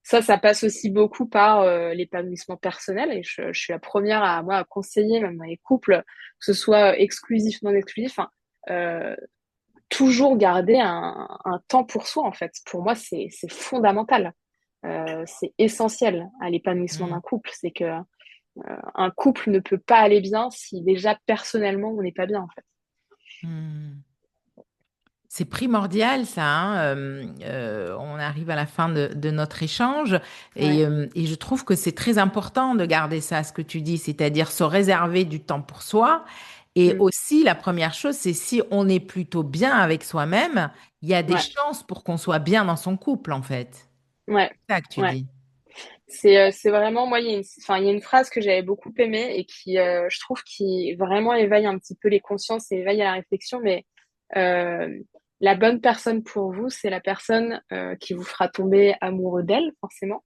ça. ça passe aussi beaucoup par l'épanouissement personnel. Et je suis la première moi, à conseiller, même dans les couples, que ce soit exclusif, non exclusif, hein, euh, toujours garder un temps pour soi, en fait. Pour moi, c'est fondamental. C'est essentiel à l'épanouissement Hmm, d'un couple. C'est que un couple ne peut pas aller bien si déjà personnellement on n'est pas bien, en fait. hmm. C'est primordial, ça, hein. On arrive à la fin de notre échange Ouais, et je trouve que c'est très important de garder ça, ce que tu dis, c'est-à-dire se réserver du temps pour soi. Et mm, aussi, la première chose, c'est si on est plutôt bien avec soi-même, il y a des ouais, chances pour qu'on soit bien dans son couple, en fait. ouais, C'est ça que tu ouais. dis. C'est vraiment, moi, il y a une phrase que j'avais beaucoup aimée et qui, je trouve, qui vraiment éveille un petit peu les consciences et éveille à la réflexion, mais euh, la bonne personne pour vous, c'est la personne qui vous fera tomber amoureux d'elle, forcément,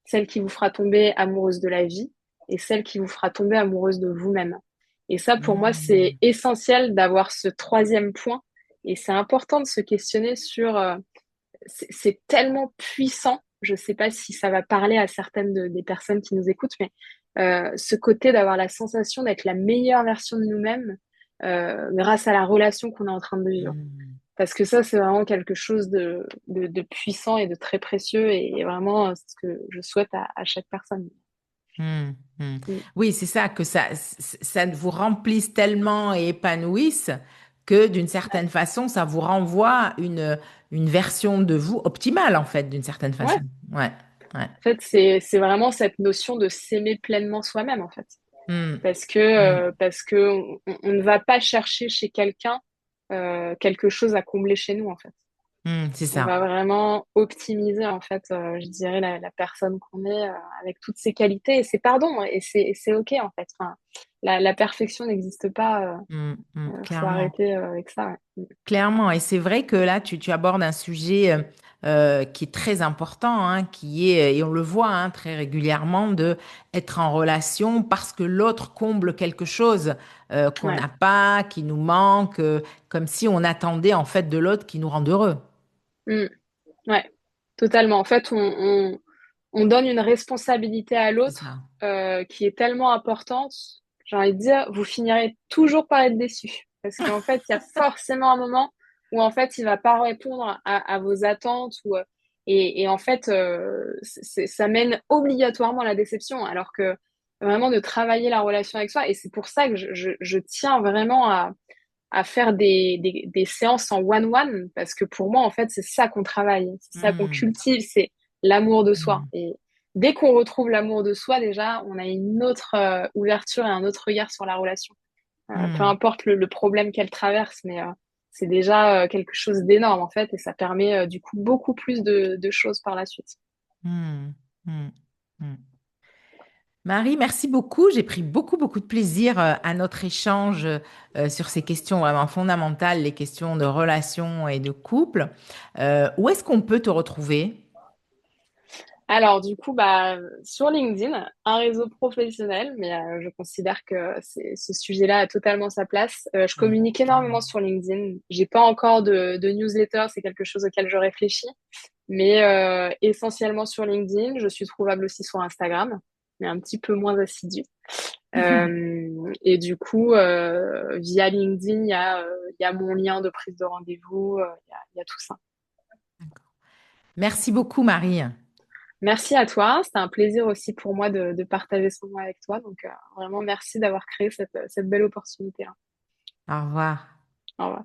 celle qui vous fera tomber amoureuse de la vie et celle qui vous fera tomber amoureuse de vous-même. Et ça, pour moi, c'est Hmm. essentiel d'avoir ce troisième point et c'est important de se questionner sur c'est tellement puissant. Je ne sais pas si ça va parler à certaines des personnes qui nous écoutent, mais ce côté d'avoir la sensation d'être la meilleure version de nous-mêmes grâce à la relation qu'on est en train de vivre. Hmm. Parce que ça, c'est vraiment quelque chose de puissant et de très précieux et vraiment ce que je souhaite à chaque personne. Hmm, hmm. Mm. Oui, c'est ça, que ça vous remplisse tellement et épanouisse que d'une Ouais. certaine façon, ça vous renvoie une version de vous optimale, en fait, d'une certaine Ouais. façon. Ouais, ouais. En fait, c'est vraiment cette notion de s'aimer pleinement soi-même, en fait. Hmm, hmm, Parce que on ne va pas chercher chez quelqu'un quelque chose à combler chez nous, en fait. c'est On ça. va vraiment optimiser, en fait, je dirais, la personne qu'on est avec toutes ses qualités et ses pardons. Et c'est OK, en fait. Enfin, la perfection n'existe pas. Faut Clairement. arrêter avec ça. Ouais. Clairement, et c'est vrai que là, tu abordes un sujet qui est très important, hein, qui est, et on le voit hein, très régulièrement, de être en relation parce que l'autre comble quelque chose qu'on Ouais. n'a pas, qui nous manque, comme si on attendait en fait de l'autre qui nous rende heureux. Mm. Ouais. Totalement. En fait, on donne une responsabilité à C'est l'autre ça. qui est tellement importante. J'ai envie de dire, vous finirez toujours par être déçu. Parce qu'en fait, il y a forcément un moment où en fait, il va pas répondre à vos attentes et en fait, ça mène obligatoirement à la déception. Alors que vraiment de travailler la relation avec soi. Et c'est pour ça que je tiens vraiment à faire des séances en one-one, parce que pour moi, en fait, c'est ça qu'on travaille, c'est ça qu'on Hmm, cultive, c'est l'amour de soi. hmm, Et dès qu'on retrouve l'amour de soi, déjà, on a une autre ouverture et un autre regard sur la relation. Peu hmm, importe le problème qu'elle traverse, mais c'est déjà quelque chose d'énorme, en fait, et ça permet du coup beaucoup plus de choses par la suite. hmm, hmm, hmm. Marie, merci beaucoup. J'ai pris beaucoup de plaisir à notre échange sur ces questions vraiment fondamentales, les questions de relations et de couple. Où est-ce qu'on peut te retrouver? Alors, du coup, bah, sur LinkedIn, un réseau professionnel, mais je considère que ce sujet-là a totalement sa place. Je communique énormément Carrément. sur LinkedIn. J'ai pas encore de newsletter, c'est quelque chose auquel je réfléchis, mais essentiellement sur LinkedIn. Je suis trouvable aussi sur Instagram, mais un petit peu moins assidue. Et du coup, via LinkedIn, il y a mon lien de prise de rendez-vous, il y a tout ça. Merci beaucoup, Marie. Merci à toi. C'était un plaisir aussi pour moi de partager ce moment avec toi. Donc, vraiment, merci d'avoir créé cette belle opportunité, hein. Au revoir. Au revoir.